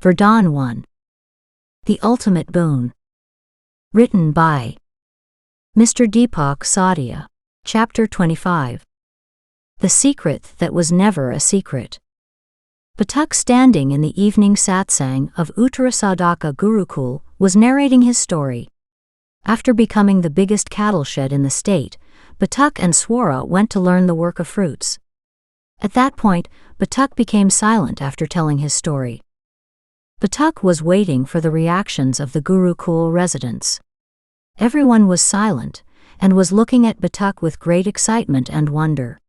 Vardaan 1. The Ultimate Boon. Written by Mr. Deepak Sadia. Chapter 25. The Secret That Was Never a Secret. Batuk, standing in the evening satsang of Uttarasadaka Gurukul, was narrating his story. After becoming the biggest cattle shed in the state, Batuk and Swara went to learn the work of fruits. At that point, Batuk became silent after telling his story. Batuk was waiting for the reactions of the Gurukul residents. Everyone was silent, and was looking at Batuk with great excitement and wonder.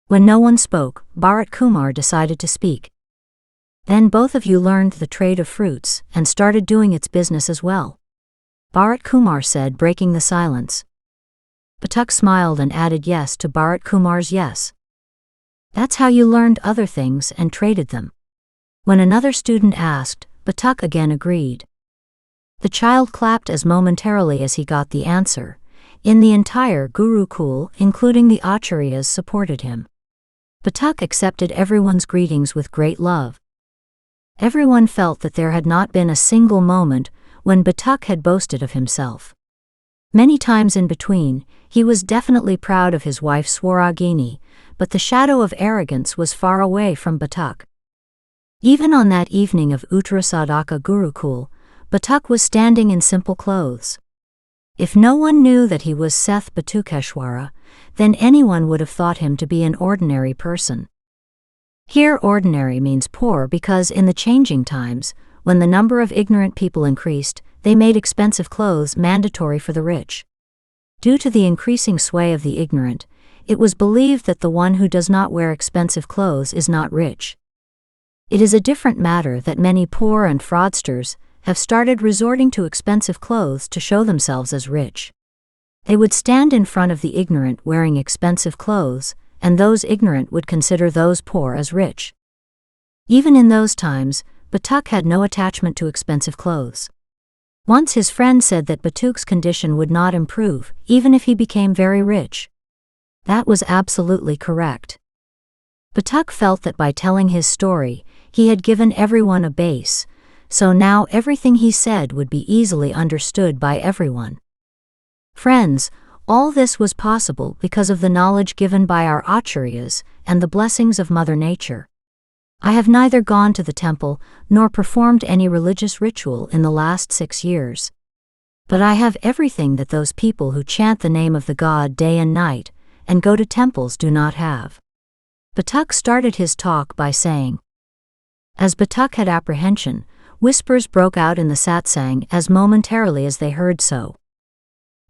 When no one spoke, Bharat Kumar decided to speak. Then both of you learned the trade of fruits, and started doing its business as well. Bharat Kumar said, breaking the silence. Batuk smiled and added yes to Bharat Kumar's yes. That's how you learned other things and traded them. When another student asked, Batuk again agreed. The child clapped as momentarily as he got the answer. In the entire Gurukul, including the Acharyas, supported him. Batuk accepted everyone's greetings with great love. Everyone felt that there had not been a single moment when Batuk had boasted of himself. Many times in between, he was definitely proud of his wife Swaragini, but the shadow of arrogance was far away from Batuk. Even on that evening of Uttarasadaka Gurukul, Batuk was standing in simple clothes. If no one knew that he was Seth Batukeshwara, then anyone would have thought him to be an ordinary person. Here ordinary means poor because in the changing times, when the number of ignorant people increased, they made expensive clothes mandatory for the rich. Due to the increasing sway of the ignorant, it was believed that the one who does not wear expensive clothes is not rich. It is a different matter that many poor and fraudsters have started resorting to expensive clothes to show themselves as rich. They would stand in front of the ignorant wearing expensive clothes, and those ignorant would consider those poor as rich. Even in those times, Batuk had no attachment to expensive clothes. Once his friend said that Batuk's condition would not improve, even if he became very rich. That was absolutely correct. Batuk felt that by telling his story, he had given everyone a base, so now everything he said would be easily understood by everyone. Friends, all this was possible because of the knowledge given by our Acharyas and the blessings of Mother Nature. I have neither gone to the temple nor performed any religious ritual in the last 6 years. But I have everything that those people who chant the name of the God day and night and go to temples do not have. Batuk started his talk by saying. As Batuk had apprehension, whispers broke out in the satsang as momentarily as they heard so.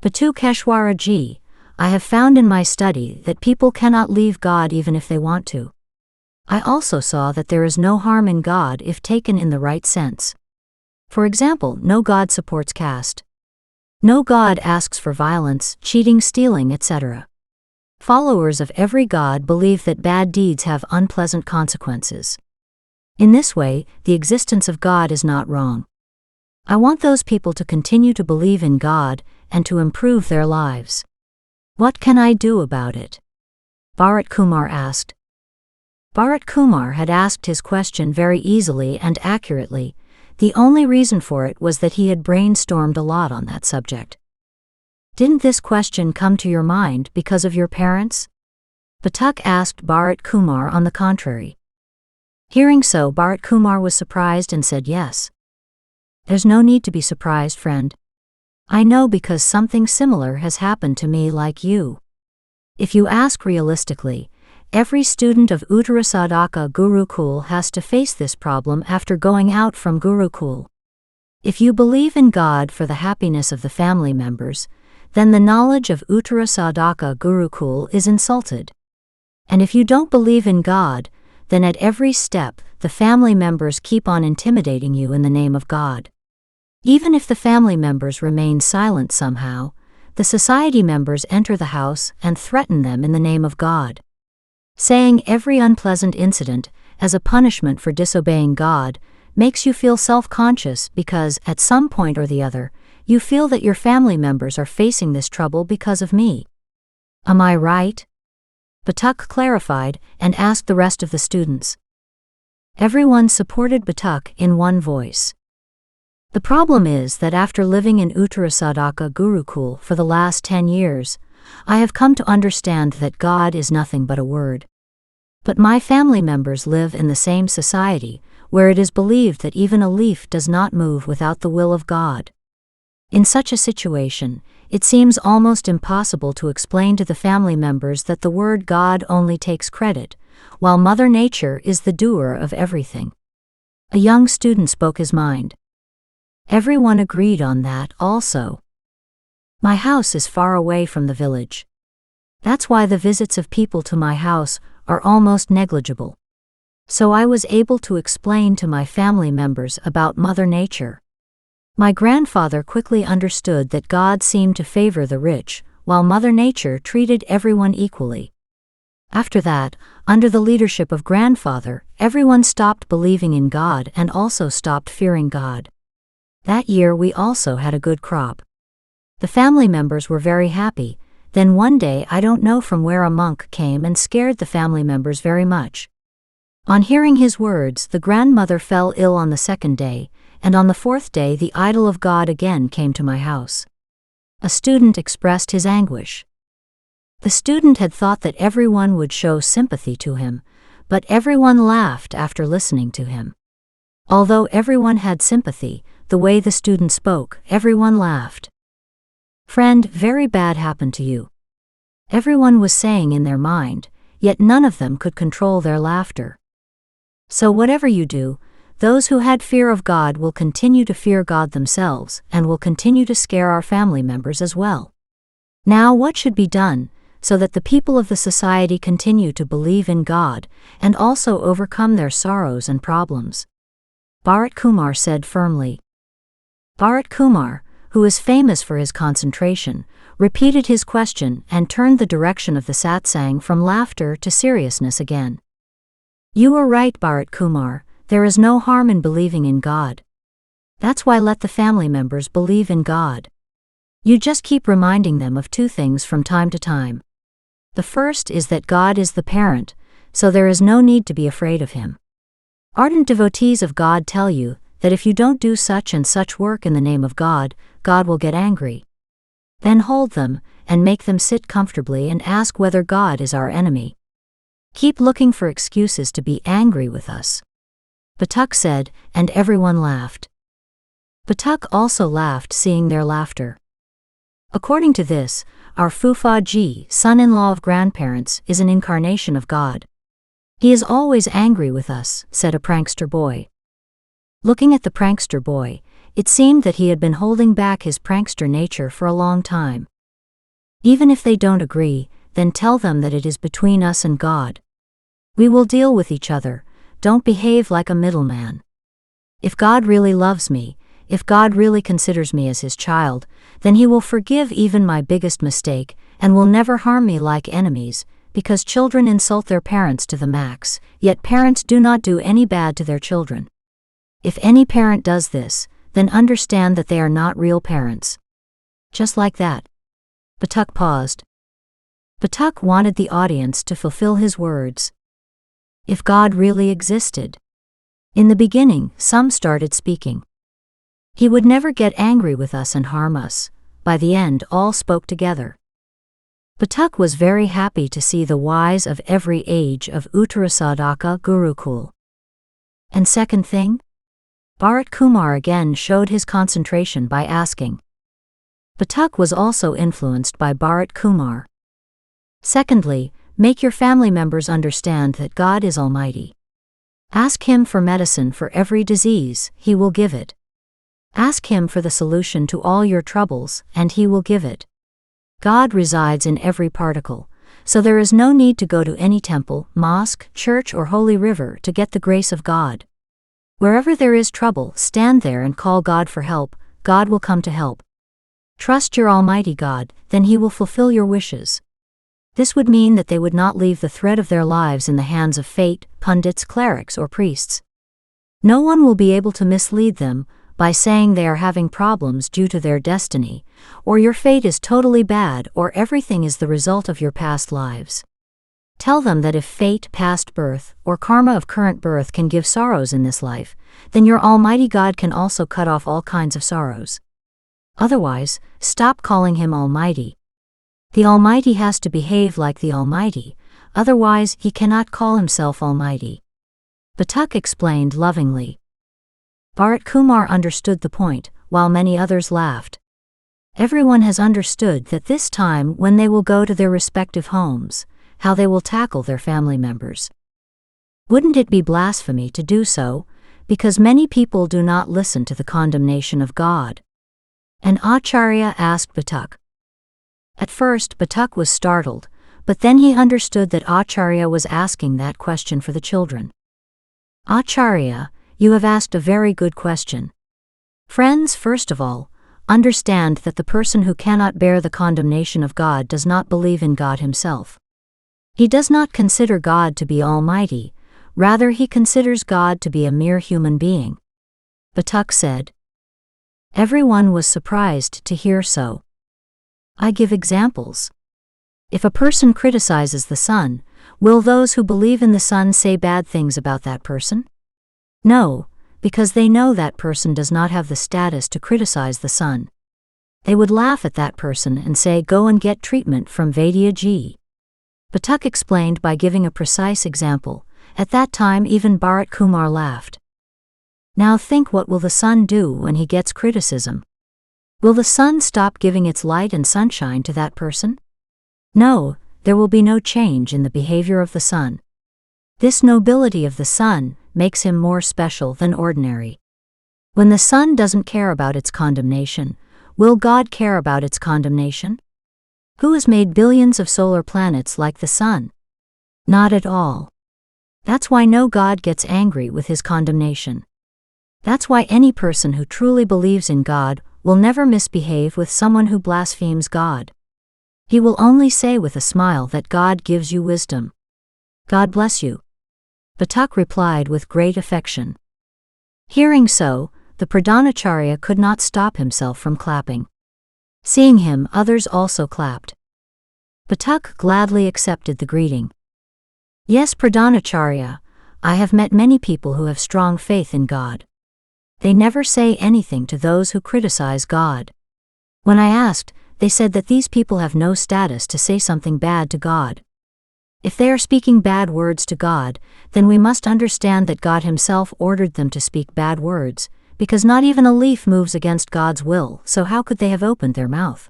Batukeshwara ji, I have found in my study that people cannot leave God even if they want to. I also saw that there is no harm in God if taken in the right sense. For example, no God supports caste. No God asks for violence, cheating, stealing, etc. Followers of every God believe that bad deeds have unpleasant consequences. In this way, the existence of God is not wrong. I want those people to continue to believe in God and to improve their lives. What can I do about it? Bharat Kumar asked. Bharat Kumar had asked his question very easily and accurately. The only reason for it was that he had brainstormed a lot on that subject. Didn't this question come to your mind because of your parents? Batuk asked Bharat Kumar on the contrary. Hearing so, Bharat Kumar was surprised and said yes. There's no need to be surprised, friend. I know because something similar has happened to me like you. If you ask realistically, every student of Uttarasadaka Gurukul has to face this problem after going out from Gurukul. If you believe in God for the happiness of the family members, then the knowledge of Uttarasadaka Gurukul is insulted. And if you don't believe in God, then at every step, the family members keep on intimidating you in the name of God. Even if the family members remain silent somehow, the society members enter the house and threaten them in the name of God. Saying every unpleasant incident as a punishment for disobeying God makes you feel self-conscious because, at some point or the other, you feel that your family members are facing this trouble because of me. Am I right? Batuk clarified and asked the rest of the students. Everyone supported Batuk in one voice. The problem is that after living in Uttarasadaka Gurukul for the last 10 years, I have come to understand that God is nothing but a word. But my family members live in the same society, where it is believed that even a leaf does not move without the will of God. In such a situation, it seems almost impossible to explain to the family members that the word God only takes credit, while Mother Nature is the doer of everything. A young student spoke his mind. Everyone agreed on that also. My house is far away from the village. That's why the visits of people to my house are almost negligible. So I was able to explain to my family members about Mother Nature. My grandfather quickly understood that God seemed to favor the rich, while Mother Nature treated everyone equally. After that, under the leadership of grandfather, everyone stopped believing in God and also stopped fearing God. That year we also had a good crop. The family members were very happy. Then one day I don't know from where a monk came and scared the family members very much. On hearing his words, the grandmother fell ill on the second day, and on the fourth day the idol of God again came to my house. A student expressed his anguish. The student had thought that everyone would show sympathy to him, but everyone laughed after listening to him. Although everyone had sympathy, the way the student spoke, everyone laughed. Friend, very bad happened to you. Everyone was saying in their mind, yet none of them could control their laughter. So whatever you do, those who had fear of God will continue to fear God themselves and will continue to scare our family members as well. Now what should be done, so that the people of the society continue to believe in God and also overcome their sorrows and problems? Bharat Kumar said firmly. Bharat Kumar, who is famous for his concentration, repeated his question and turned the direction of the satsang from laughter to seriousness again. You are right, Bharat Kumar, there is no harm in believing in God. That's why let the family members believe in God. You just keep reminding them of two things from time to time. The first is that God is the parent, so there is no need to be afraid of him. Ardent devotees of God tell you that if you don't do such and such work in the name of God, God will get angry. Then hold them and make them sit comfortably and ask whether God is our enemy. Keep looking for excuses to be angry with us. Batuk said, and everyone laughed. Batuk also laughed seeing their laughter. According to this, our Fufaji, son-in-law of grandparents, is an incarnation of God. He is always angry with us, said a prankster boy. Looking at the prankster boy, it seemed that he had been holding back his prankster nature for a long time. Even if they don't agree, then tell them that it is between us and God. We will deal with each other, don't behave like a middleman. If God really loves me, if God really considers me as his child, then he will forgive even my biggest mistake and will never harm me like enemies, because children insult their parents to the max, yet parents do not do any bad to their children. If any parent does this, then understand that they are not real parents. Just like that. Batuk paused. Batuk wanted the audience to fulfill his words. If God really existed. In the beginning, some started speaking. He would never get angry with us and harm us. By the end, all spoke together. Batuk was very happy to see the wise of every age of Uttarasadaka Gurukul. And second thing? Bharat Kumar again showed his concentration by asking. Batuk was also influenced by Bharat Kumar. Secondly, make your family members understand that God is Almighty. Ask him for medicine for every disease, he will give it. Ask him for the solution to all your troubles, and he will give it. God resides in every particle, so there is no need to go to any temple, mosque, church or holy river to get the grace of God. Wherever there is trouble, stand there and call God for help, God will come to help. Trust your Almighty God, then he will fulfill your wishes. This would mean that they would not leave the thread of their lives in the hands of fate, pundits, clerics or priests. No one will be able to mislead them by saying they are having problems due to their destiny, or your fate is totally bad or everything is the result of your past lives. Tell them that if fate, past birth, or karma of current birth can give sorrows in this life, then your Almighty God can also cut off all kinds of sorrows. Otherwise, stop calling him Almighty. The Almighty has to behave like the Almighty, otherwise he cannot call himself Almighty. Batuk explained lovingly. Bharat Kumar understood the point, while many others laughed. Everyone has understood that this time when they will go to their respective homes, how they will tackle their family members. Wouldn't it be blasphemy to do so, because many people do not listen to the condemnation of God? An Acharya asked Batuk. At first Batuk was startled, but then he understood that Acharya was asking that question for the children. Acharya, you have asked a very good question. Friends, first of all, understand that the person who cannot bear the condemnation of God does not believe in God himself. He does not consider God to be Almighty, rather he considers God to be a mere human being. Batuk said. Everyone was surprised to hear so. I give examples. If a person criticizes the sun, will those who believe in the sun say bad things about that person? No, because they know that person does not have the status to criticize the sun. They would laugh at that person and say, go and get treatment from Vaidya ji. Batuk explained by giving a precise example. At that time even Bharat Kumar laughed. Now think, what will the sun do when he gets criticism? Will the sun stop giving its light and sunshine to that person? No, there will be no change in the behavior of the sun. This nobility of the sun makes him more special than ordinary. When the sun doesn't care about its condemnation, will God care about its condemnation? Who has made billions of solar planets like the sun? Not at all. That's why no God gets angry with his condemnation. That's why any person who truly believes in God will never misbehave with someone who blasphemes God. He will only say with a smile that God gives you wisdom. God bless you. Batuk replied with great affection. Hearing so, the Pradhanacharya could not stop himself from clapping. Seeing him, others also clapped. Batuk gladly accepted the greeting. Yes, Pradhanacharya, I have met many people who have strong faith in God. They never say anything to those who criticize God. When I asked, they said that these people have no status to say something bad to God. If they are speaking bad words to God, then we must understand that God himself ordered them to speak bad words, because not even a leaf moves against God's will, so how could they have opened their mouth?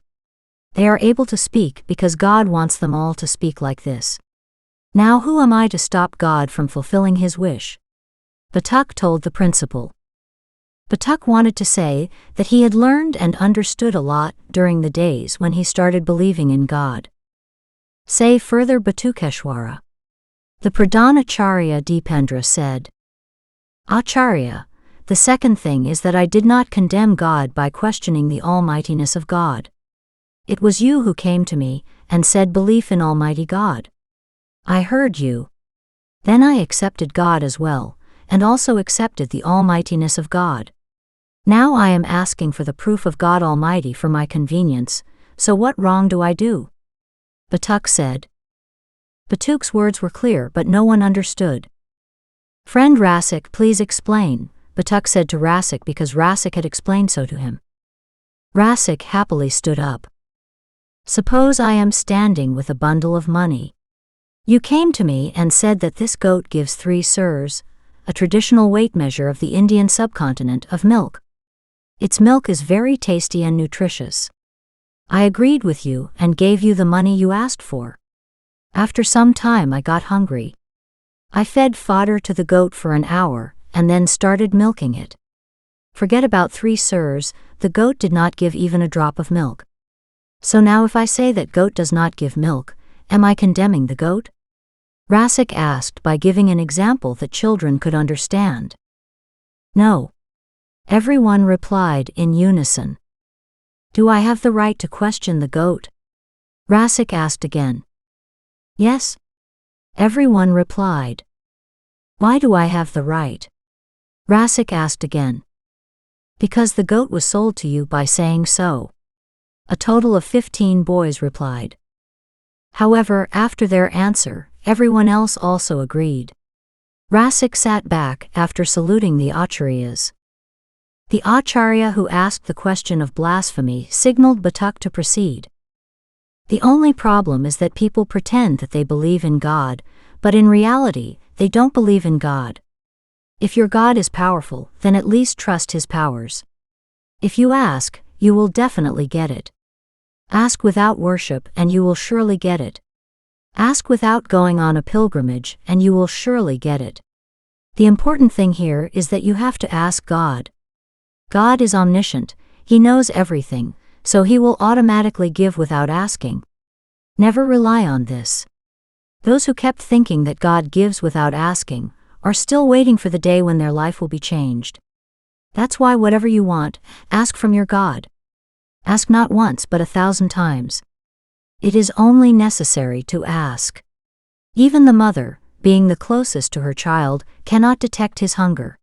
They are able to speak because God wants them all to speak like this. Now who am I to stop God from fulfilling his wish? Batuk told the principal. Batuk wanted to say that he had learned and understood a lot during the days when he started believing in God. Say further, Batukeshwara. The Pradhanacharya Dipendra said. Acharya, the second thing is that I did not condemn God by questioning the almightiness of God. It was you who came to me and said belief in Almighty God. I heard you. Then I accepted God as well, and also accepted the almightiness of God. Now I am asking for the proof of God Almighty for my convenience, so what wrong do I do? Batuk said. Batuk's words were clear but no one understood. Friend Rasik, please explain, Batuk said to Rasik because Rasik had explained so to him. Rasik happily stood up. Suppose I am standing with a bundle of money. You came to me and said that this goat gives 3 surs, a traditional weight measure of the Indian subcontinent, of milk. Its milk is very tasty and nutritious. I agreed with you and gave you the money you asked for. After some time I got hungry. I fed fodder to the goat for an hour and then started milking it. Forget about 3 surs, the goat did not give even a drop of milk. So now if I say that goat does not give milk, am I condemning the goat? Rasik asked by giving an example that children could understand. No. Everyone replied in unison. Do I have the right to question the goat? Rasik asked again. Yes. Everyone replied. Why do I have the right? Rasik asked again. Because the goat was sold to you by saying so. A total of 15 boys replied. However, after their answer, everyone else also agreed. Rasik sat back after saluting the acharyas. The acharya who asked the question of blasphemy signaled Batuk to proceed. The only problem is that people pretend that they believe in God, but in reality, they don't believe in God. If your God is powerful, then at least trust his powers. If you ask, you will definitely get it. Ask without worship and you will surely get it. Ask without going on a pilgrimage and you will surely get it. The important thing here is that you have to ask God. God is omniscient, he knows everything, so he will automatically give without asking. Never rely on this. Those who kept thinking that God gives without asking are still waiting for the day when their life will be changed. That's why whatever you want, ask from your God. Ask not once but 1,000 times. It is only necessary to ask. Even the mother, being the closest to her child, cannot detect his hunger.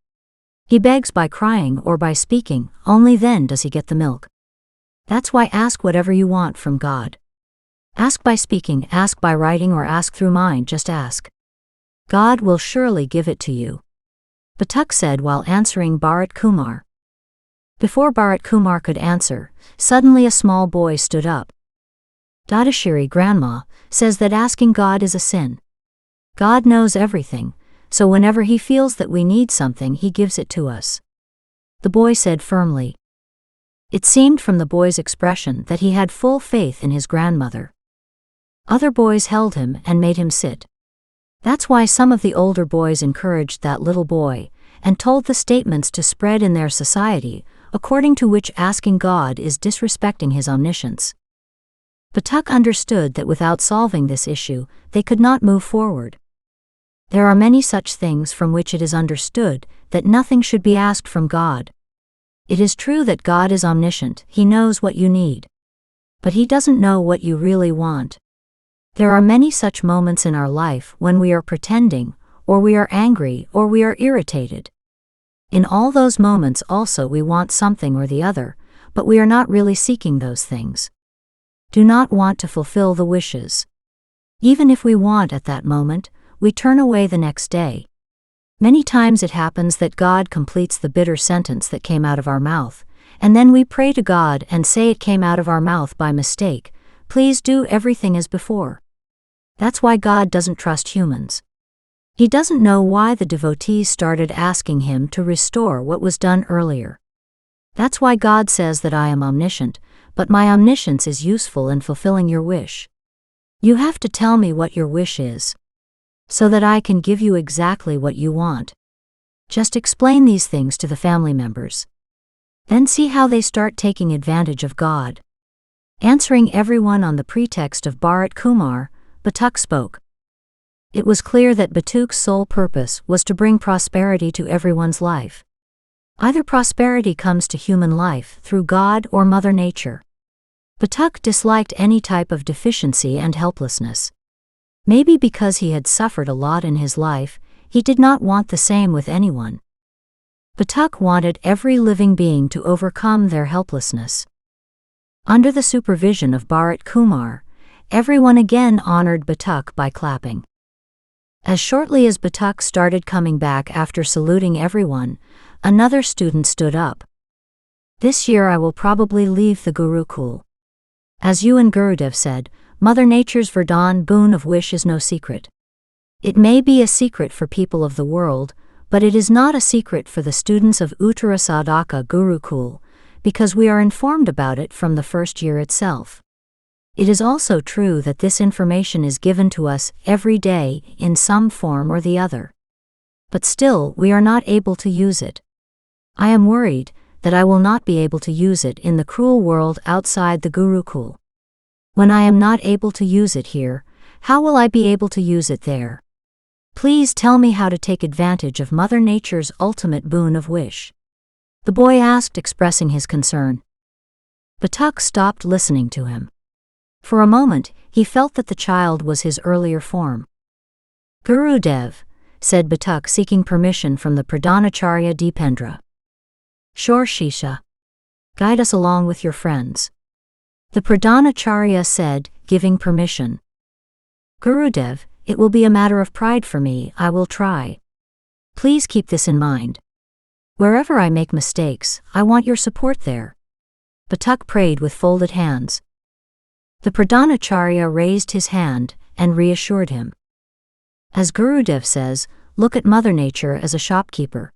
He begs by crying or by speaking, only then does he get the milk. That's why ask whatever you want from God. Ask by speaking, ask by writing, or ask through mind, just ask. God will surely give it to you. Batuk said while answering Bharat Kumar. Before Bharat Kumar could answer, suddenly a small boy stood up. Dadashiri grandma says that asking God is a sin. God knows everything, so whenever he feels that we need something he gives it to us. The boy said firmly. It seemed from the boy's expression that he had full faith in his grandmother. Other boys held him and made him sit. That's why some of the older boys encouraged that little boy, and told the statements to spread in their society, according to which asking God is disrespecting his omniscience. Batuk understood that without solving this issue, they could not move forward. There are many such things from which it is understood that nothing should be asked from God. It is true that God is omniscient, he knows what you need. But he doesn't know what you really want. There are many such moments in our life when we are pretending, or we are angry, or we are irritated. In all those moments also we want something or the other, but we are not really seeking those things. Do not want to fulfill the wishes. Even if we want at that moment, we turn away the next day. Many times it happens that God completes the bitter sentence that came out of our mouth, and then we pray to God and say it came out of our mouth by mistake, please do everything as before. That's why God doesn't trust humans. He doesn't know why the devotees started asking him to restore what was done earlier. That's why God says that I am omniscient, but my omniscience is useful in fulfilling your wish. You have to tell me what your wish is, so that I can give you exactly what you want. Just explain these things to the family members. Then see how they start taking advantage of God. Answering everyone on the pretext of Bharat Kumar, Batuk spoke. It was clear that Batuk's sole purpose was to bring prosperity to everyone's life. Either prosperity comes to human life through God or Mother Nature. Batuk disliked any type of deficiency and helplessness. Maybe because he had suffered a lot in his life, he did not want the same with anyone. Batuk wanted every living being to overcome their helplessness. Under the supervision of Bharat Kumar, everyone again honored Batuk by clapping. As shortly as Batuk started coming back after saluting everyone, another student stood up. This year I will probably leave the Gurukul. As you and Gurudev said, Mother Nature's Vardaan boon of wish is no secret. It may be a secret for people of the world, but it is not a secret for the students of Uttara Sadhaka Gurukul, because we are informed about it from the first year itself. It is also true that this information is given to us every day in some form or the other. But still we are not able to use it. I am worried that I will not be able to use it in the cruel world outside the Gurukul. When I am not able to use it here, how will I be able to use it there? Please tell me how to take advantage of Mother Nature's ultimate boon of wish. The boy asked, expressing his concern. Batuk stopped listening to him. For a moment, he felt that the child was his earlier form. Gurudev, said Batuk, seeking permission from the Pradhanacharya Dipendra. Sure, Shisha. Guide us along with your friends. The Pradhanacharya said, giving permission. Gurudev, It will be a matter of pride for me, I will try. Please keep this in mind. Wherever I make mistakes, I want your support there. Batuk prayed with folded hands. The Pradhanacharya raised his hand and reassured him. As Gurudev says, look at Mother Nature as a shopkeeper.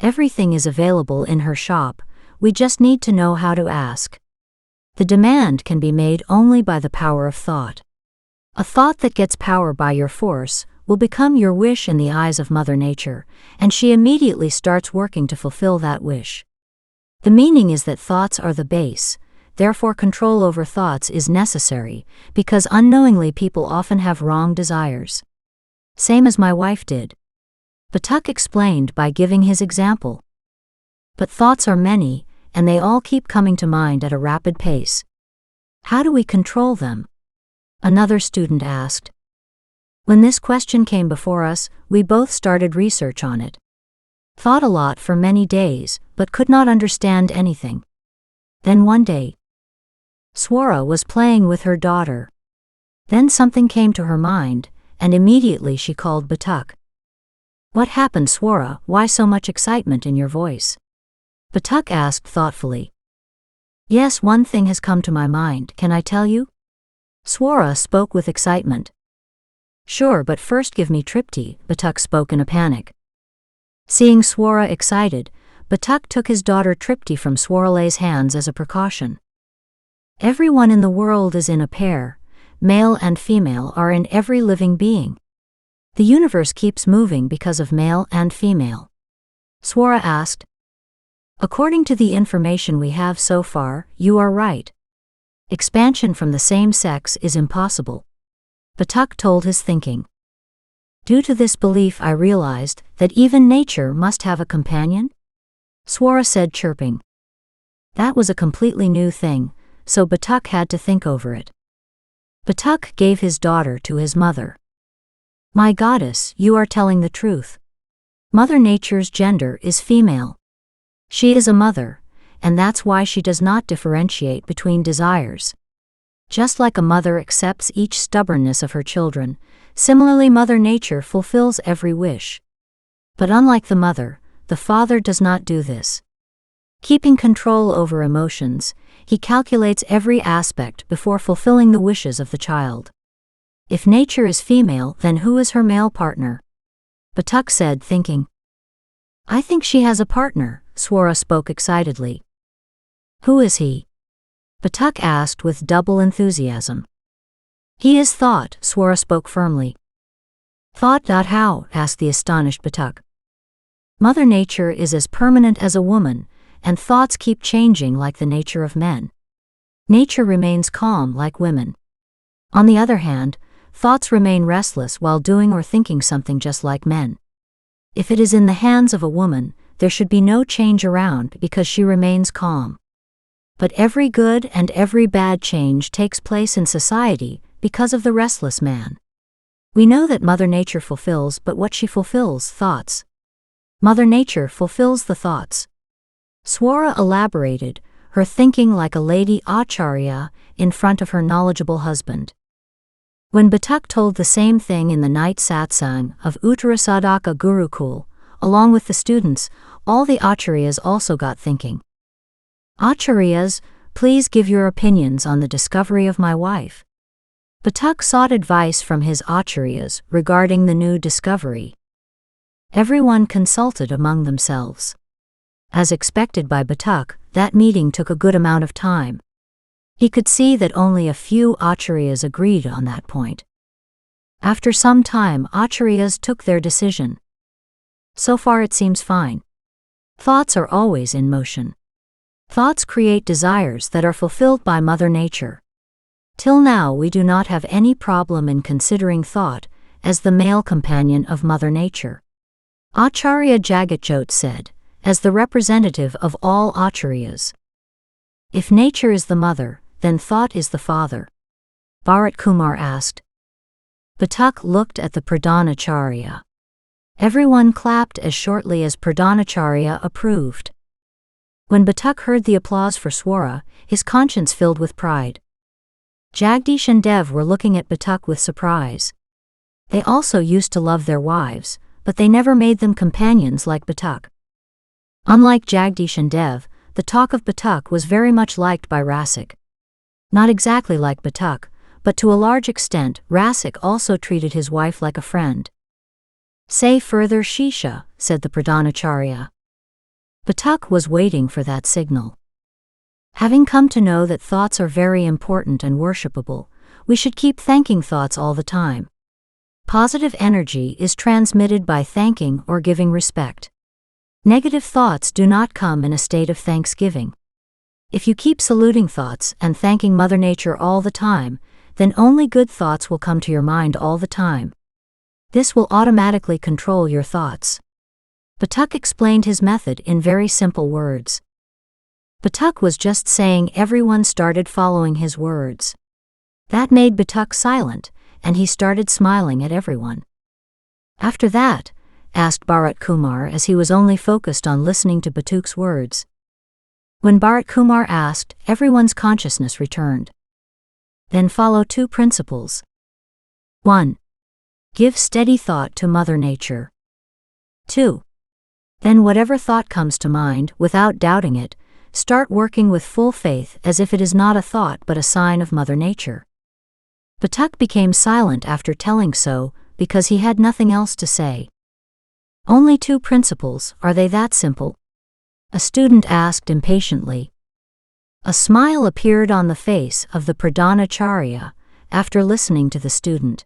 Everything is available in her shop, we just need to know how to ask. The demand can be made only by the power of thought. A thought that gets power by your force will become your wish in the eyes of Mother Nature, and she immediately starts working to fulfill that wish. The meaning is that thoughts are the base, therefore control over thoughts is necessary, because unknowingly people often have wrong desires. Same as my wife did. Batuk explained by giving his example. But thoughts are many, and they all keep coming to mind at a rapid pace. How do we control them? Another student asked. When this question came before us, we both started research on it. Thought a lot for many days, but could not understand anything. Then one day, Swara was playing with her daughter. Then something came to her mind, and immediately she called Batuk. What happened, Swara? Why so much excitement in your voice? Batuk asked thoughtfully. Yes, one thing has come to my mind, can I tell you? Swara spoke with excitement. Sure, but first give me Tripti, Batuk spoke in a panic. Seeing Swara excited, Batuk took his daughter Tripti from Swarale's hands as a precaution. Everyone in the world is in a pair, male and female are in every living being. The universe keeps moving because of male and female. Swara asked. According to the information we have so far, you are right. Expansion from the same sex is impossible. Batuk told his thinking. Due to this belief I realized that even nature must have a companion? Swara said, chirping. That was a completely new thing, so Batuk had to think over it. Batuk gave his daughter to his mother. My goddess, you are telling the truth. Mother Nature's gender is female. She is a mother, and that's why she does not differentiate between desires. Just like a mother accepts each stubbornness of her children, similarly Mother Nature fulfills every wish. But unlike the mother, the father does not do this. Keeping control over emotions, he calculates every aspect before fulfilling the wishes of the child. If nature is female, then who is her male partner? Batuk said, thinking. I think she has a partner, Swara spoke excitedly. Who is he? Batuk asked with double enthusiasm. He is thought, Swara spoke firmly. Thought. How? Asked the astonished Batuk. Mother Nature is as permanent as a woman, and thoughts keep changing like the nature of men. Nature remains calm like women. On the other hand, thoughts remain restless while doing or thinking something just like men. If it is in the hands of a woman, there should be no change around because she remains calm. But every good and every bad change takes place in society because of the restless man. We know that Mother Nature fulfills but what she fulfills, thoughts. Mother Nature fulfills the thoughts. Swara elaborated, her thinking like a lady acharya in front of her knowledgeable husband. When Batuk told the same thing in the night satsang of Uttarasadaka Gurukul, along with the students, all the acharyas also got thinking. Acharyas, please give your opinions on the discovery of my wife. Batuk sought advice from his acharyas regarding the new discovery. Everyone consulted among themselves. As expected by Batuk, that meeting took a good amount of time. He could see that only a few acharyas agreed on that point. After some time, acharyas took their decision. So far it seems fine. Thoughts are always in motion. Thoughts create desires that are fulfilled by Mother Nature. Till now we do not have any problem in considering thought as the male companion of Mother Nature. Acharya Jagatjot said, as the representative of all acharyas. If nature is the mother, then thought is the father. Bharat Kumar asked. Batuk looked at the Pradhanacharya. Everyone clapped as shortly as Pradhanacharya approved. When Batuk heard the applause for Swara, his conscience filled with pride. Jagdish and Dev were looking at Batuk with surprise. They also used to love their wives, but they never made them companions like Batuk. Unlike Jagdish and Dev, the talk of Batuk was very much liked by Rasik. Not exactly like Batuk, but to a large extent, Rasik also treated his wife like a friend. Say further Shisha, said the Pradhanacharya. Batuk was waiting for that signal. Having come to know that thoughts are very important and worshipable, we should keep thanking thoughts all the time. Positive energy is transmitted by thanking or giving respect. Negative thoughts do not come in a state of thanksgiving. If you keep saluting thoughts and thanking Mother Nature all the time, then only good thoughts will come to your mind all the time. This will automatically control your thoughts. Batuk explained his method in very simple words. Batuk was just saying everyone started following his words. That made Batuk silent, and he started smiling at everyone. After that, asked Bharat Kumar as he was only focused on listening to Batuk's words. When Bharat Kumar asked, everyone's consciousness returned. Then follow 2 principles. 1. Give steady thought to Mother Nature. 2. Then whatever thought comes to mind, without doubting it, start working with full faith as if it is not a thought but a sign of Mother Nature. Batuk became silent after telling so, because he had nothing else to say. Only 2 principles, are they that simple? A student asked impatiently. A smile appeared on the face of the Pradhanacharya after listening to the student.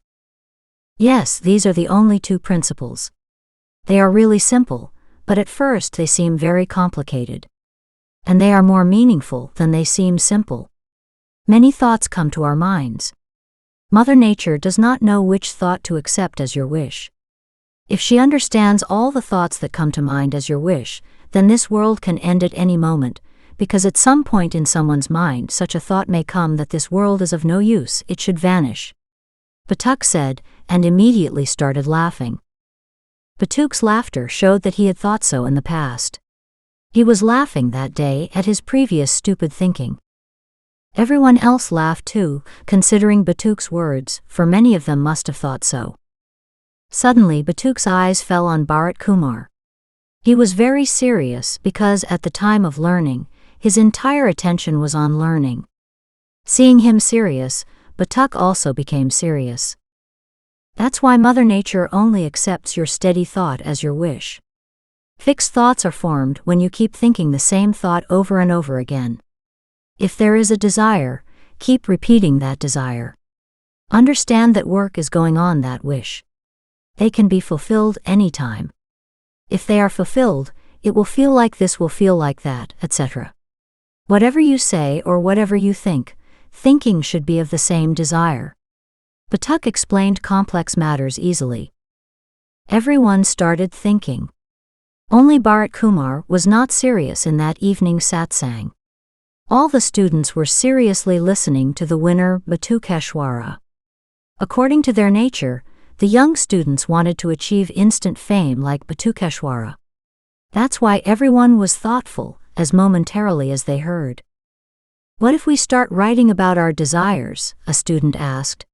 Yes, these are the only 2 principles. They are really simple, but at first they seem very complicated. And they are more meaningful than they seem simple. Many thoughts come to our minds. Mother Nature does not know which thought to accept as your wish. If she understands all the thoughts that come to mind as your wish, then this world can end at any moment, because at some point in someone's mind such a thought may come that this world is of no use, it should vanish. Batuk said, and immediately started laughing. Batuk's laughter showed that he had thought so in the past. He was laughing that day at his previous stupid thinking. Everyone else laughed too, considering Batuk's words, for many of them must have thought so. Suddenly Batuk's eyes fell on Bharat Kumar. He was very serious because at the time of learning, his entire attention was on learning. Seeing him serious, Batuk also became serious. That's why Mother Nature only accepts your steady thought as your wish. Fixed thoughts are formed when you keep thinking the same thought over and over again. If there is a desire, keep repeating that desire. Understand that work is going on that wish. They can be fulfilled anytime. If they are fulfilled, it will feel like this, will feel like that, etc. Whatever you say or whatever you think, thinking should be of the same desire. Batuk explained complex matters easily. Everyone started thinking. Only Bharat Kumar was not serious in that evening satsang. All the students were seriously listening to the winner, Batukeshwara. According to their nature, the young students wanted to achieve instant fame like Batukeshwara. That's why everyone was thoughtful, as momentarily as they heard. What if we start writing about our desires? A student asked.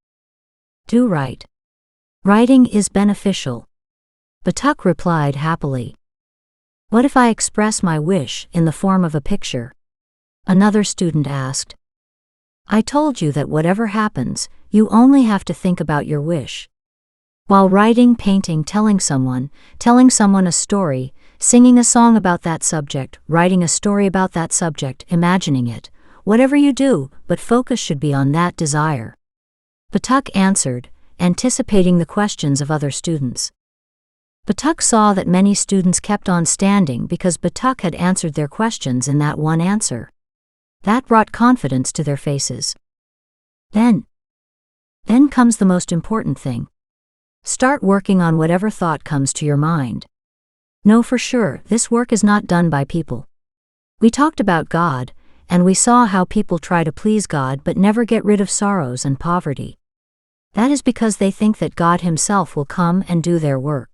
Do write. Writing is beneficial. Batuk replied happily. What if I express my wish in the form of a picture? Another student asked. I told you that whatever happens, you only have to think about your wish. While writing, painting, telling someone a story, singing a song about that subject, writing a story about that subject, imagining it, whatever you do, but focus should be on that desire. Batuk answered, anticipating the questions of other students. Batuk saw that many students kept on standing because Batuk had answered their questions in that one answer. That brought confidence to their faces. Then comes the most important thing. Start working on whatever thought comes to your mind. Know for sure, this work is not done by people. We talked about God, and we saw how people try to please God but never get rid of sorrows and poverty. That is because they think that God Himself will come and do their work.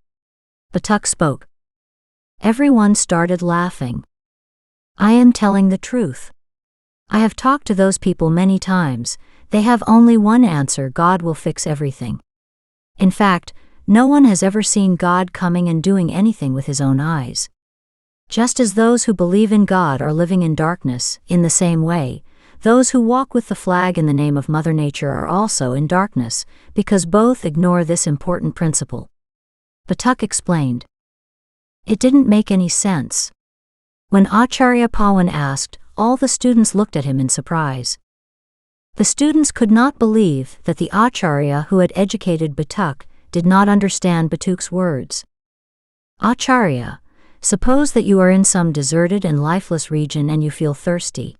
Batuk spoke. Everyone started laughing. I am telling the truth. I have talked to those people many times. They have only one answer: God will fix everything. In fact, no one has ever seen God coming and doing anything with his own eyes. Just as those who believe in God are living in darkness, in the same way, those who walk with the flag in the name of Mother Nature are also in darkness, because both ignore this important principle. Batuk explained. It didn't make any sense. When Acharya Pawan asked, all the students looked at him in surprise. The students could not believe that the Acharya who had educated Batuk did not understand Batuk's words. Acharya, suppose that you are in some deserted and lifeless region and you feel thirsty.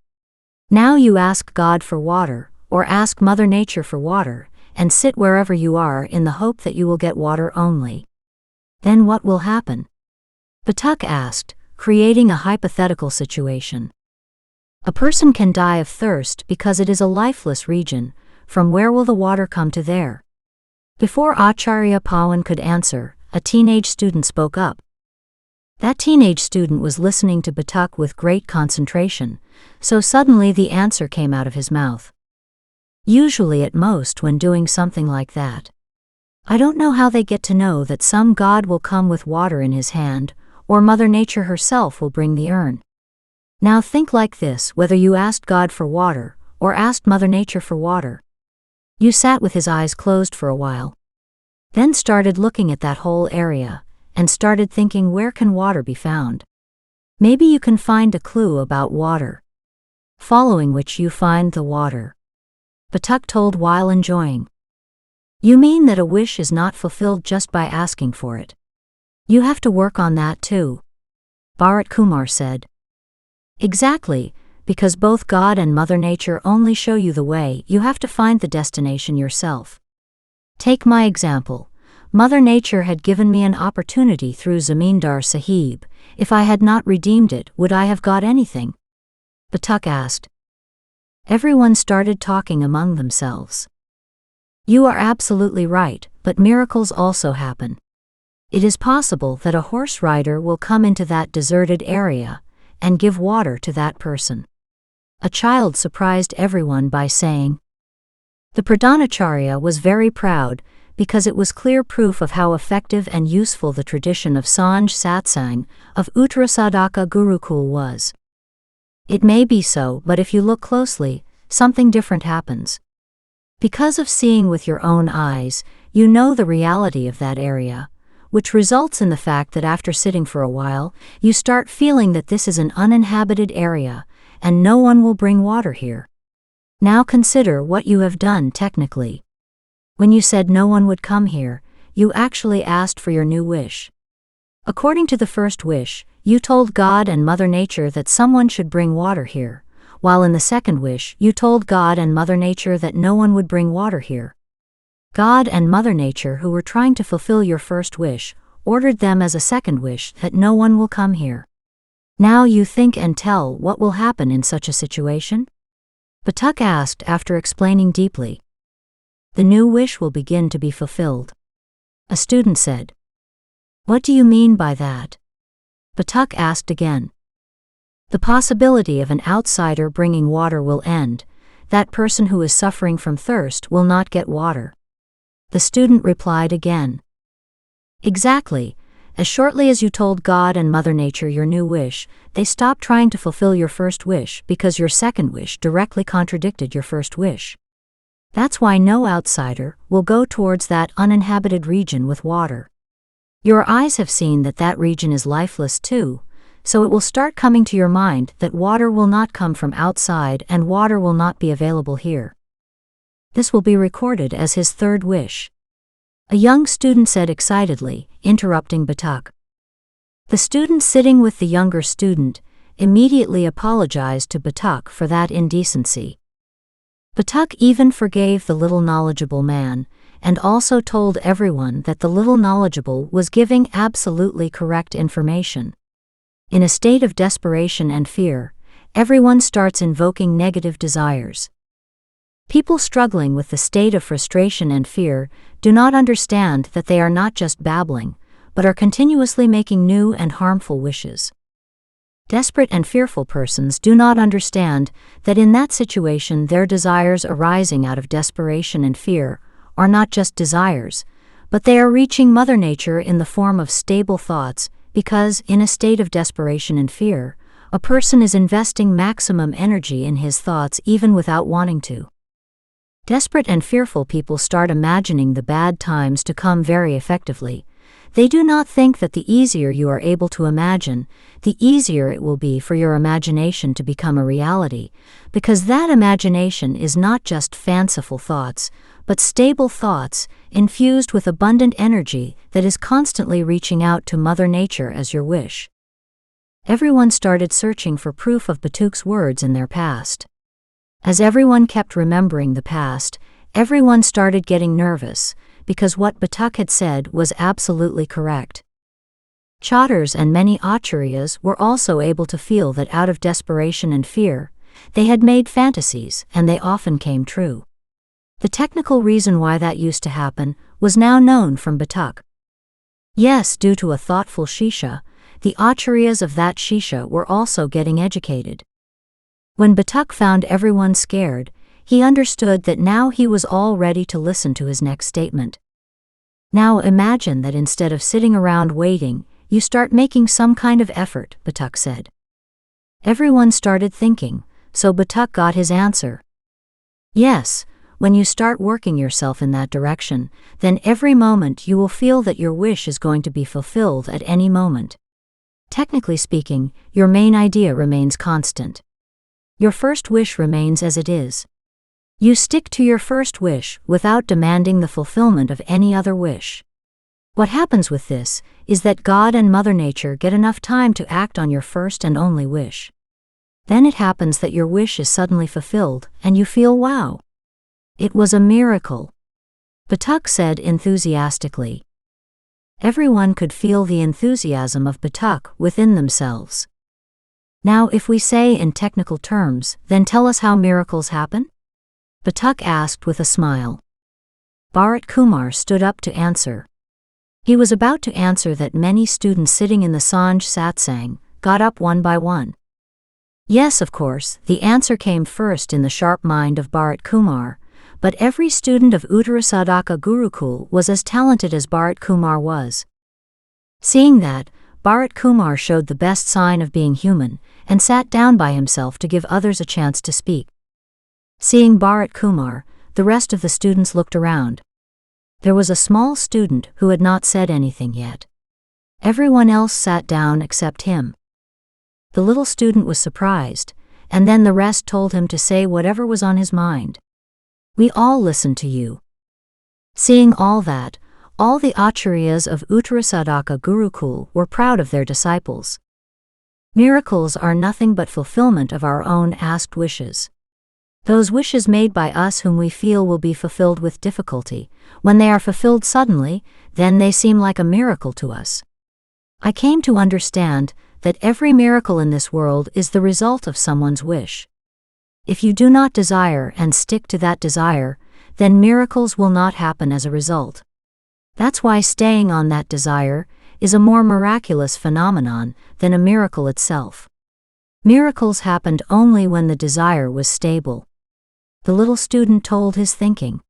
Now you ask God for water, or ask Mother Nature for water, and sit wherever you are in the hope that you will get water only. Then what will happen? Batuk asked, creating a hypothetical situation. A person can die of thirst because it is a lifeless region. From where will the water come to there? Before Acharya Pawan could answer, a teenage student spoke up. That teenage student was listening to Batuk with great concentration, so suddenly the answer came out of his mouth. Usually at most when doing something like that. I don't know how they get to know that some god will come with water in his hand, or Mother Nature herself will bring the urn. Now think like this, whether you asked God for water, or asked Mother Nature for water. You sat with his eyes closed for a while. Then started looking at that whole area, and started thinking, where can water be found? Maybe you can find a clue about water. Following which you find the water. Batuk told while enjoying. You mean that a wish is not fulfilled just by asking for it? You have to work on that too. Bharat Kumar said. Exactly, because both God and Mother Nature only show you the way, you have to find the destination yourself. Take my example. Mother Nature had given me an opportunity through Zamindar Sahib. If I had not redeemed it, would I have got anything? Batuk asked. Everyone started talking among themselves. You are absolutely right, but miracles also happen. It is possible that a horse rider will come into that deserted area and give water to that person. A child surprised everyone by saying. The Pradhanacharya was very proud, because it was clear proof of how effective and useful the tradition of Sanj Satsang of Uttarasadaka Gurukul was. It may be so, but if you look closely, something different happens. Because of seeing with your own eyes, you know the reality of that area, which results in the fact that after sitting for a while, you start feeling that this is an uninhabited area, and no one will bring water here. Now consider what you have done technically. When you said no one would come here, you actually asked for your new wish. According to the first wish, you told God and Mother Nature that someone should bring water here, while in the second wish you told God and Mother Nature that no one would bring water here. God and Mother Nature, who were trying to fulfill your first wish, ordered them as a second wish that no one will come here. Now you think and tell what will happen in such a situation? Batuk asked after explaining deeply. The new wish will begin to be fulfilled. A student said. What do you mean by that? Batuk asked again. The possibility of an outsider bringing water will end. That person who is suffering from thirst will not get water. The student replied again. Exactly. As shortly as you told God and Mother Nature your new wish, they stopped trying to fulfill your first wish because your second wish directly contradicted your first wish. That's why no outsider will go towards that uninhabited region with water. Your eyes have seen that that region is lifeless too, so it will start coming to your mind that water will not come from outside and water will not be available here. This will be recorded as his third wish. A young student said excitedly, interrupting Batuk. The student sitting with the younger student immediately apologized to Batuk for that indecency. Batuk even forgave the little knowledgeable man, and also told everyone that the little knowledgeable was giving absolutely correct information. In a state of desperation and fear, everyone starts invoking negative desires. People struggling with the state of frustration and fear do not understand that they are not just babbling, but are continuously making new and harmful wishes. Desperate and fearful persons do not understand that in that situation their desires arising out of desperation and fear are not just desires, but they are reaching Mother Nature in the form of stable thoughts because, in a state of desperation and fear, a person is investing maximum energy in his thoughts even without wanting to. Desperate and fearful people start imagining the bad times to come very effectively. They do not think that the easier you are able to imagine, the easier it will be for your imagination to become a reality, because that imagination is not just fanciful thoughts, but stable thoughts, infused with abundant energy that is constantly reaching out to Mother Nature as your wish. Everyone started searching for proof of Batuk's words in their past. As everyone kept remembering the past, everyone started getting nervous, because what Batuk had said was absolutely correct. Chatters and many acharyas were also able to feel that out of desperation and fear, they had made fantasies and they often came true. The technical reason why that used to happen was now known from Batuk. Yes, due to a thoughtful shisha, the acharyas of that shisha were also getting educated. When Batuk found everyone scared, he understood that now he was all ready to listen to his next statement. Now imagine that instead of sitting around waiting, you start making some kind of effort, Batuk said. Everyone started thinking, so Batuk got his answer. Yes, when you start working yourself in that direction, then every moment you will feel that your wish is going to be fulfilled at any moment. Technically speaking, your main idea remains constant. Your first wish remains as it is. You stick to your first wish without demanding the fulfillment of any other wish. What happens with this is that God and Mother Nature get enough time to act on your first and only wish. Then it happens that your wish is suddenly fulfilled and you feel wow. It was a miracle. Batuk said enthusiastically. Everyone could feel the enthusiasm of Batuk within themselves. Now if we say in technical terms, then tell us how miracles happen? Batuk asked with a smile. Bharat Kumar stood up to answer. He was about to answer that many students sitting in the Sanj Satsang got up one by one. Yes, of course, the answer came first in the sharp mind of Bharat Kumar, but every student of Uttarasadaka Gurukul was as talented as Bharat Kumar was. Seeing that, Bharat Kumar showed the best sign of being human and sat down by himself to give others a chance to speak. Seeing Bharat Kumar, the rest of the students looked around. There was a small student who had not said anything yet. Everyone else sat down except him. The little student was surprised, and then the rest told him to say whatever was on his mind. We all listened to you. Seeing all that, all the acharyas of Uttarasadaka Gurukul were proud of their disciples. Miracles are nothing but fulfillment of our own asked wishes. Those wishes made by us whom we feel will be fulfilled with difficulty, when they are fulfilled suddenly, then they seem like a miracle to us. I came to understand that every miracle in this world is the result of someone's wish. If you do not desire and stick to that desire, then miracles will not happen as a result. That's why staying on that desire is a more miraculous phenomenon than a miracle itself. Miracles happened only when the desire was stable. The little student told his thinking.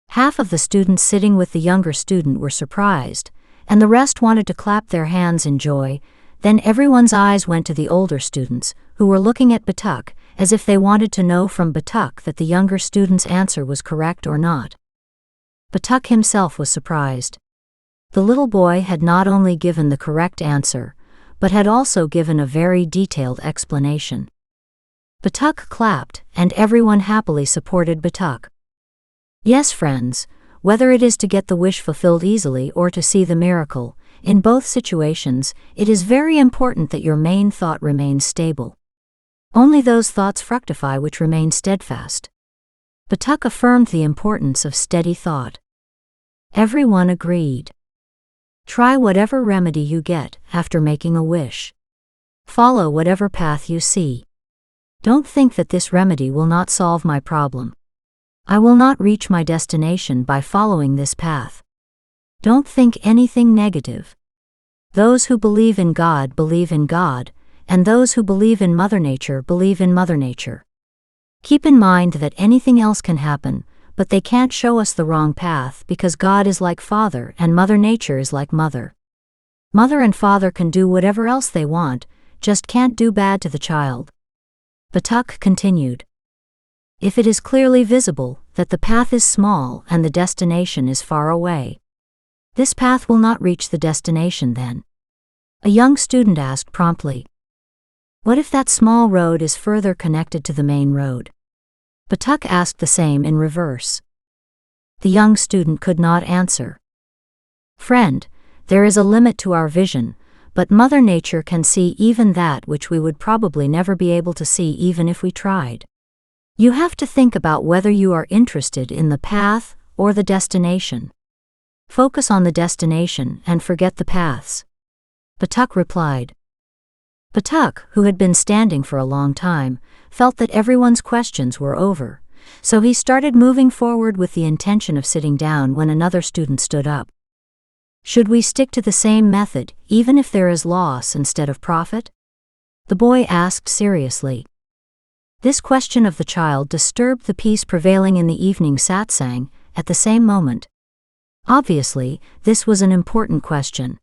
Half of the students sitting with the younger student were surprised, and the rest wanted to clap their hands in joy. Then everyone's eyes went to the older students, who were looking at Batuk, as if they wanted to know from Batuk that the younger student's answer was correct or not. Batuk himself was surprised. The little boy had not only given the correct answer, but had also given a very detailed explanation. Batuk clapped, and everyone happily supported Batuk. Yes, friends, whether it is to get the wish fulfilled easily or to see the miracle, in both situations, it is very important that your main thought remains stable. Only those thoughts fructify which remain steadfast. Batuk affirmed the importance of steady thought. Everyone agreed. Try whatever remedy you get after making a wish. Follow whatever path you see. Don't think that this remedy will not solve my problem. I will not reach my destination by following this path. Don't think anything negative. Those who believe in God, and those who believe in Mother Nature believe in Mother Nature. Keep in mind that anything else can happen, but they can't show us the wrong path because God is like Father and Mother Nature is like Mother. Mother and Father can do whatever else they want, just can't do bad to the child. Batuk continued. If it is clearly visible that the path is small and the destination is far away, this path will not reach the destination then. A young student asked promptly. What if that small road is further connected to the main road? Batuk asked the same in reverse. The young student could not answer. Friend, there is a limit to our vision, but Mother Nature can see even that which we would probably never be able to see even if we tried. You have to think about whether you are interested in the path or the destination. Focus on the destination and forget the paths. Batuk replied. Batuk, who had been standing for a long time, felt that everyone's questions were over, so he started moving forward with the intention of sitting down when another student stood up. Should we stick to the same method, even if there is loss instead of profit? The boy asked seriously. This question of the child disturbed the peace prevailing in the evening satsang at the same moment. Obviously, this was an important question.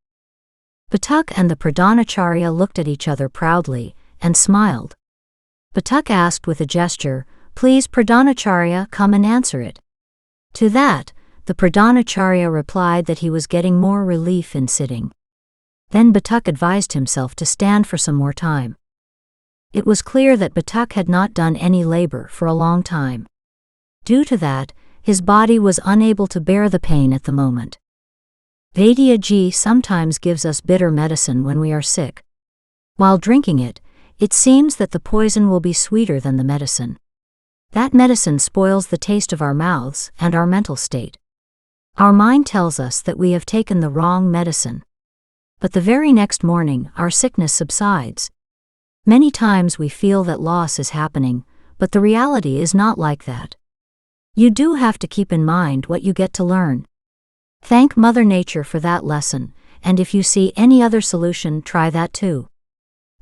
Batuk and the Pradhanacharya looked at each other proudly and smiled. Batuk asked with a gesture, Please Pradhanacharya, come and answer it. To that, the Pradhanacharya replied that he was getting more relief in sitting. Then Batuk advised himself to stand for some more time. It was clear that Batuk had not done any labor for a long time. Due to that, his body was unable to bear the pain at the moment. Vaidya ji sometimes gives us bitter medicine when we are sick. While drinking it, it seems that the poison will be sweeter than the medicine. That medicine spoils the taste of our mouths and our mental state. Our mind tells us that we have taken the wrong medicine. But the very next morning, our sickness subsides. Many times we feel that loss is happening, but the reality is not like that. You do have to keep in mind what you get to learn. Thank Mother Nature for that lesson, and if you see any other solution, try that too.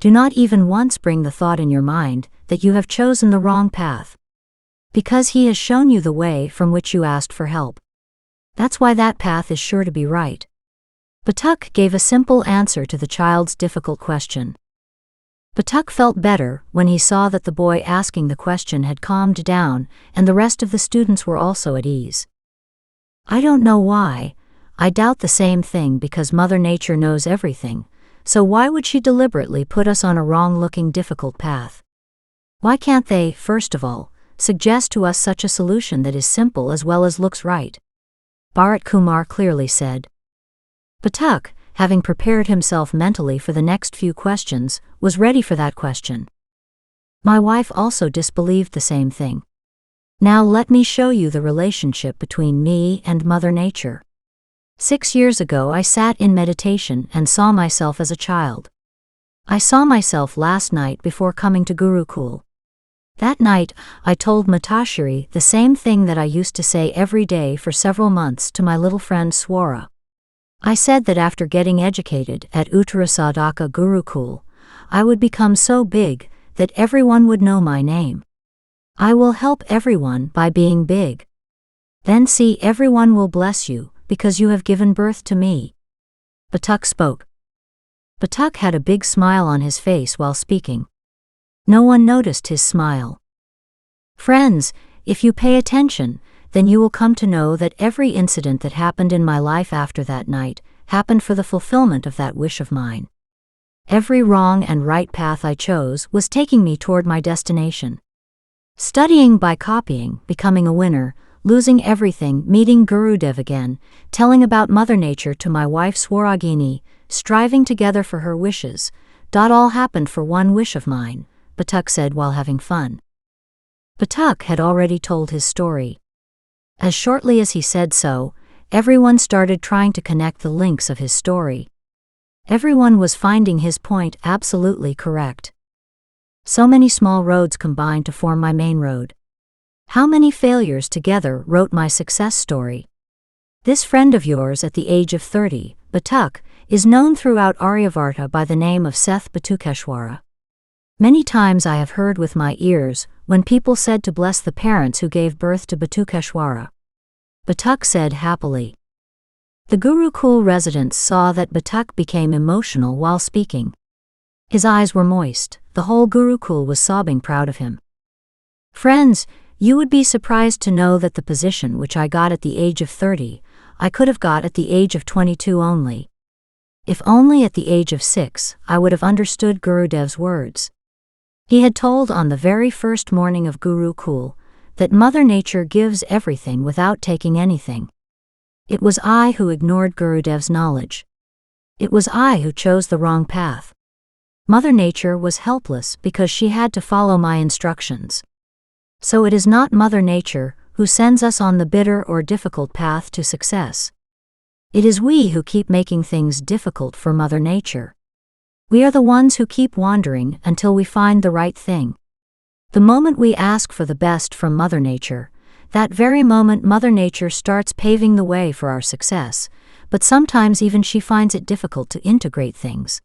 Do not even once bring the thought in your mind that you have chosen the wrong path. Because He has shown you the way from which you asked for help. That's why that path is sure to be right. Batuk gave a simple answer to the child's difficult question. Batuk felt better when he saw that the boy asking the question had calmed down and the rest of the students were also at ease. I don't know why. I doubt the same thing because Mother Nature knows everything, so why would she deliberately put us on a wrong-looking difficult path? Why can't they, first of all, suggest to us such a solution that is simple as well as looks right? Bharat Kumar clearly said. Batuk, having prepared himself mentally for the next few questions, was ready for that question. My wife also disbelieved the same thing. Now let me show you the relationship between me and Mother Nature. 6 years ago I sat in meditation and saw myself as a child. I saw myself last night before coming to Gurukul. That night, I told Matashiri the same thing that I used to say every day for several months to my little friend Swara. I said that after getting educated at Uttarasadaka Gurukul, I would become so big that everyone would know my name. I will help everyone by being big. Then see, everyone will bless you because you have given birth to me. Batuk spoke. Batuk had a big smile on his face while speaking. No one noticed his smile. Friends, if you pay attention, then you will come to know that every incident that happened in my life after that night happened for the fulfillment of that wish of mine. Every wrong and right path I chose was taking me toward my destination. Studying by copying, becoming a winner, losing everything, meeting Gurudev again, telling about Mother Nature to my wife Swaragini, striving together for her wishes, all happened for one wish of mine, Batuk said while having fun. Batuk had already told his story. As shortly as he said so, everyone started trying to connect the links of his story. Everyone was finding his point absolutely correct. So many small roads combined to form my main road. How many failures together wrote my success story? This friend of yours at the age of 30, Batuk, is known throughout Aryavarta by the name of Seth Batukeshwara. Many times I have heard with my ears when people said to bless the parents who gave birth to Batukeshwara. Batuk said happily. The Gurukul residents saw that Batuk became emotional while speaking. His eyes were moist, the whole Gurukul was sobbing proud of him. Friends, you would be surprised to know that the position which I got at the age of 30, I could have got at the age of 22 only. If only at the age of 6, I would have understood Gurudev's words. He had told on the very first morning of Gurukul that Mother Nature gives everything without taking anything. It was I who ignored Gurudev's knowledge. It was I who chose the wrong path. Mother Nature was helpless because she had to follow my instructions. So it is not Mother Nature who sends us on the bitter or difficult path to success. It is we who keep making things difficult for Mother Nature. We are the ones who keep wandering until we find the right thing. The moment we ask for the best from Mother Nature, that very moment Mother Nature starts paving the way for our success, but sometimes even she finds it difficult to integrate things.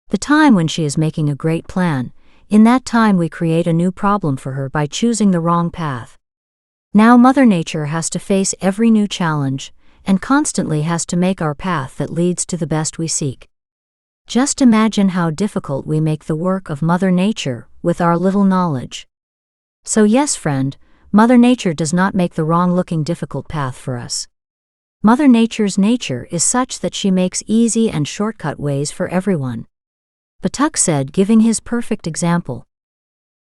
The time when she is making a great plan, in that time we create a new problem for her by choosing the wrong path. Now Mother Nature has to face every new challenge, and constantly has to make our path that leads to the best we seek. Just imagine how difficult we make the work of Mother Nature with our little knowledge. So yes, friend, Mother Nature does not make the wrong-looking difficult path for us. Mother Nature's nature is such that she makes easy and shortcut ways for everyone. Batuk said, giving his perfect example.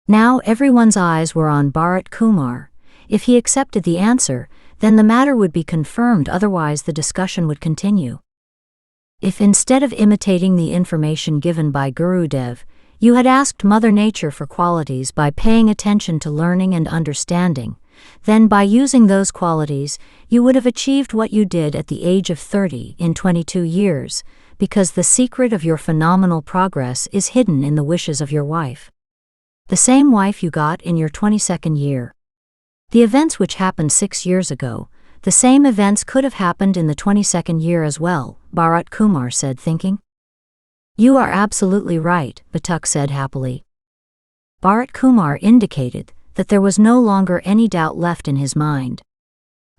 Now everyone's eyes were on Bharat Kumar. If he accepted the answer, then the matter would be confirmed, otherwise the discussion would continue. If instead of imitating the information given by Gurudev, you had asked Mother Nature for qualities by paying attention to learning and understanding, then by using those qualities, you would have achieved what you did at the age of 30 in 22 years, because the secret of your phenomenal progress is hidden in the wishes of your wife. The same wife you got in your 22nd year. The events which happened 6 years ago, the same events could have happened in the 22nd year as well, Bharat Kumar said, thinking. You are absolutely right, Batuk said happily. Bharat Kumar indicated that there was no longer any doubt left in his mind.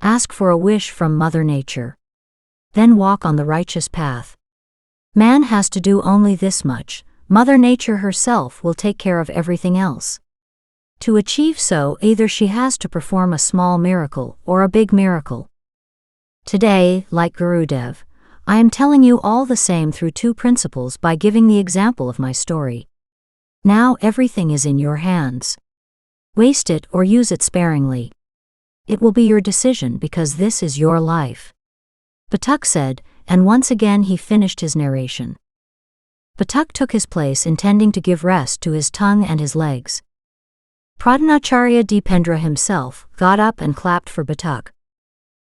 Ask for a wish from Mother Nature. Then walk on the righteous path. Man has to do only this much. Mother Nature herself will take care of everything else. To achieve so, either she has to perform a small miracle or a big miracle. Today, like Gurudev, I am telling you all the same through two principles by giving the example of my story. Now everything is in your hands. Waste it or use it sparingly. It will be your decision because this is your life. Batuk said, and once again he finished his narration. Batuk took his place, intending to give rest to his tongue and his legs. Pradhanacharya Dipendra himself got up and clapped for Batuk.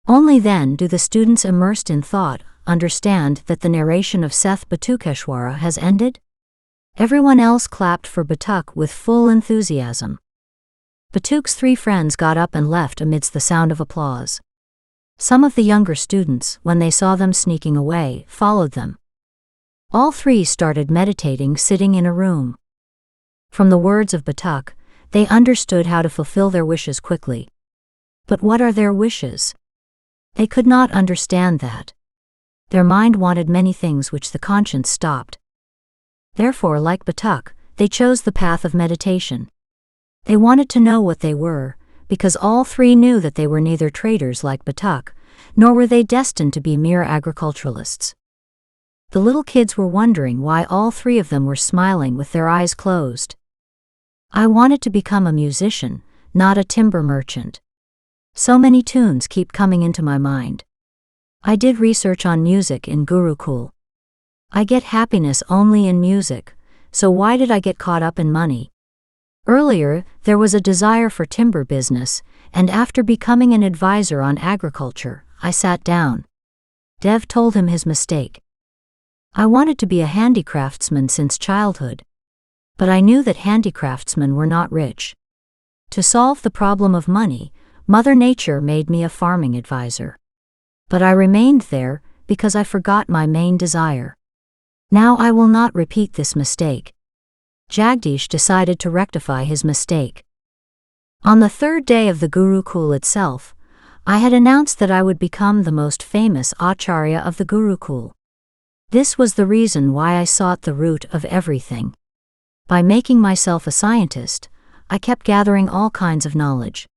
Only then do the students immersed in thought understand that the narration of Seth Batukeshwara has ended. Everyone else clapped for Batuk with full enthusiasm. Batuk's 3 friends got up and left amidst the sound of applause. Some of the younger students, when they saw them sneaking away, followed them. All 3 started meditating sitting in a room. From the words of Batuk, they understood how to fulfill their wishes quickly. But what are their wishes? They could not understand that. Their mind wanted many things which the conscience stopped. Therefore, like Batuk, they chose the path of meditation. They wanted to know what they were, because all 3 knew that they were neither traders like Batuk, nor were they destined to be mere agriculturalists. The little kids were wondering why all 3 of them were smiling with their eyes closed. I wanted to become a musician, not a timber merchant. So many tunes keep coming into my mind. I did research on music in Gurukul. I get happiness only in music, so why did I get caught up in money? Earlier, there was a desire for timber business, and after becoming an advisor on agriculture, I sat down. Dev told him his mistake. I wanted to be a handicraftsman since childhood. But I knew that handicraftsmen were not rich. To solve the problem of money, Mother Nature made me a farming advisor. But I remained there because I forgot my main desire. Now I will not repeat this mistake. Jagdish decided to rectify his mistake. On the third day of the Gurukul itself, I had announced that I would become the most famous Acharya of the Gurukul. This was the reason why I sought the root of everything. By making myself a scientist, I kept gathering all kinds of knowledge.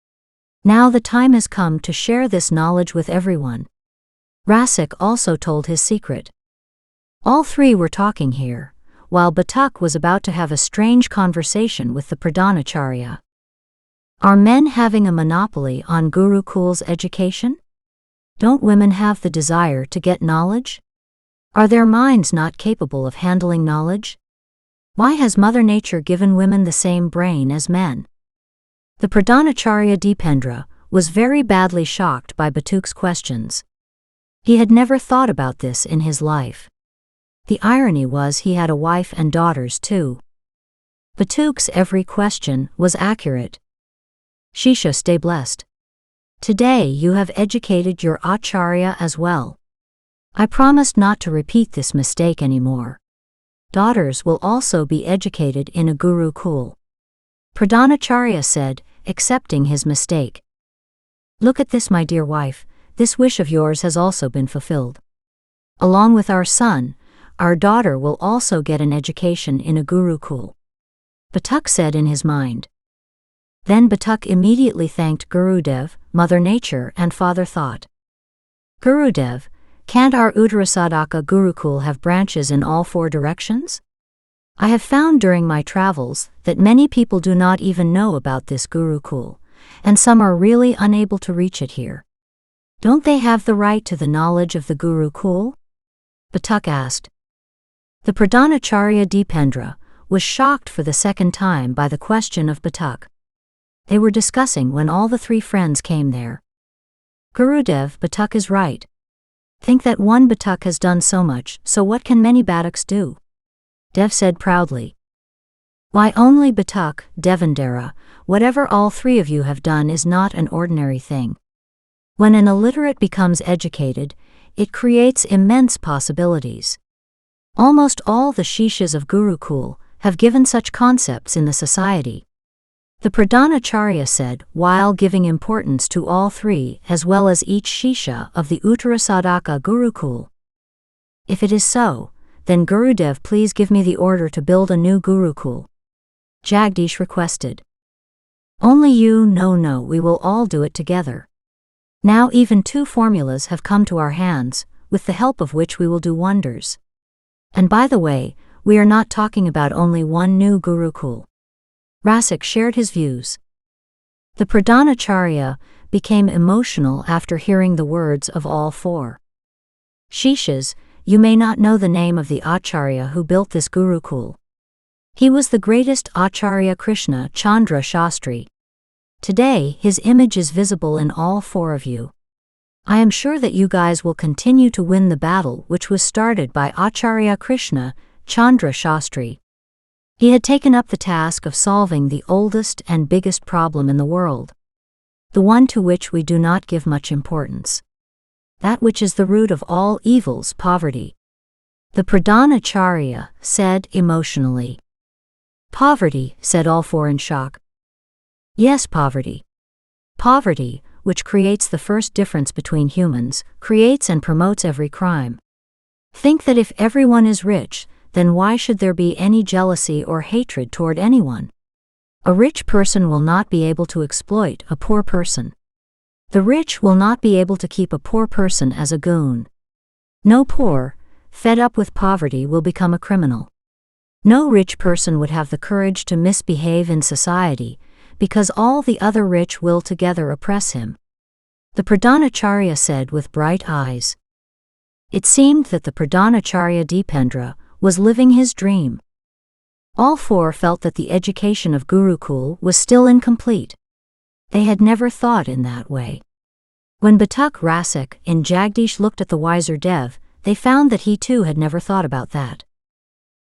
Now the time has come to share this knowledge with everyone. Rasik also told his secret. All three were talking here, while Batuk was about to have a strange conversation with the Pradhanacharya. Are men having a monopoly on Gurukul's education? Don't women have the desire to get knowledge? Are their minds not capable of handling knowledge? Why has Mother Nature given women the same brain as men? The Pradhanacharya Dipendra was very badly shocked by Batuk's questions. He had never thought about this in his life. The irony was he had a wife and daughters too. Batuk's every question was accurate. Shisha, stay blessed. Today you have educated your Acharya as well. I promised not to repeat this mistake anymore. Daughters will also be educated in a Gurukul. Pradhanacharya said, accepting his mistake. Look at this, my dear wife, this wish of yours has also been fulfilled. Along with our son, our daughter will also get an education in a Gurukul. Batuk said in his mind. Then Batuk immediately thanked Gurudev, Mother Nature and Father Thought. Gurudev, can't our Uttarasadaka Gurukul have branches in all four directions? I have found during my travels that many people do not even know about this Gurukul, and some are really unable to reach it here. Don't they have the right to the knowledge of the Gurukul? Batuk asked. The Pradhanacharya Dipendra was shocked for the second time by the question of Batuk. They were discussing when all the three friends came there. Gurudev, Batuk is right. Think that one Batuk has done so much, so what can many Batuks do? Dev said proudly. Why only Batuk, Devendera, whatever all three of you have done is not an ordinary thing. When an illiterate becomes educated, it creates immense possibilities. Almost all the shishas of Gurukul have given such concepts in the society. The Pradhanacharya said, while giving importance to all three as well as each shisha of the Uttarasadaka Gurukul. If it is so, then Gurudev, please give me the order to build a new Gurukul. Jagdish requested. Only you, no, we will all do it together. Now even 2 formulas have come to our hands, with the help of which we will do wonders. And by the way, we are not talking about only one new Gurukul. Rasik shared his views. The Pradhanacharya became emotional after hearing the words of all 4. Shishas, you may not know the name of the Acharya who built this Gurukul. He was the greatest Acharya Krishna, Chandra Shastri. Today his image is visible in all 4 of you. I am sure that you guys will continue to win the battle which was started by Acharya Krishna, Chandra Shastri. He had taken up the task of solving the oldest and biggest problem in the world. The one to which we do not give much importance. That which is the root of all evils, poverty. The Pradhanacharya said emotionally. Poverty, said all 4 in shock. Yes, poverty. Poverty, which creates the first difference between humans, creates and promotes every crime. Think that if everyone is rich, then why should there be any jealousy or hatred toward anyone? A rich person will not be able to exploit a poor person. The rich will not be able to keep a poor person as a goon. No poor, fed up with poverty, will become a criminal. No rich person would have the courage to misbehave in society, because all the other rich will together oppress him. The Pradhanacharya said with bright eyes. It seemed that the Pradhanacharya Dipendra was living his dream. All 4 felt that the education of Gurukul was still incomplete. They had never thought in that way. When Batuk, Rasik, and Jagdish looked at the wiser Dev, they found that he too had never thought about that.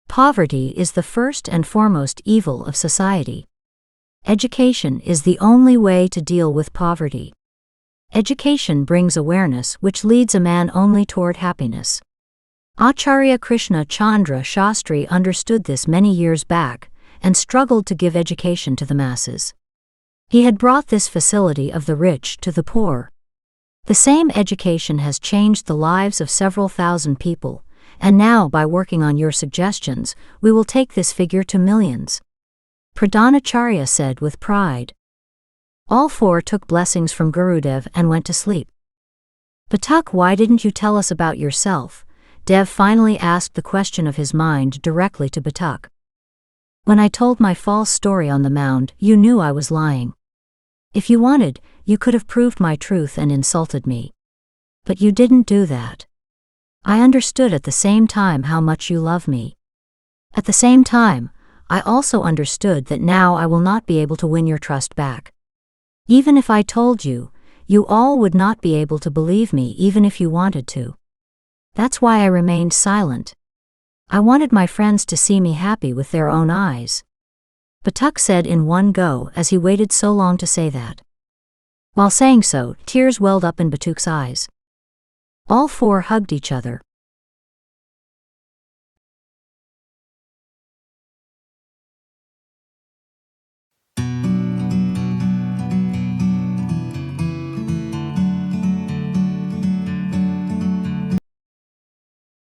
Poverty is the first and foremost evil of society. Education is the only way to deal with poverty. Education brings awareness which leads a man only toward happiness. Acharya Krishna Chandra Shastri understood this many years back and struggled to give education to the masses. He had brought this facility of the rich to the poor. The same education has changed the lives of several thousand people, and now by working on your suggestions, we will take this figure to millions. Pradhanacharya said with pride. All four took blessings from Gurudev and went to sleep. Batuk, why didn't you tell us about yourself? Dev finally asked the question of his mind directly to Batuk. When I told my false story on the mound, you knew I was lying. If you wanted, you could have proved my truth and insulted me. But you didn't do that. I understood at the same time how much you love me. At the same time, I also understood that now I will not be able to win your trust back. Even if I told you, you all would not be able to believe me even if you wanted to. That's why I remained silent. I wanted my friends to see me happy with their own eyes. Batuk said in one go as he waited so long to say that. While saying so, tears welled up in Batuk's eyes. All four hugged each other.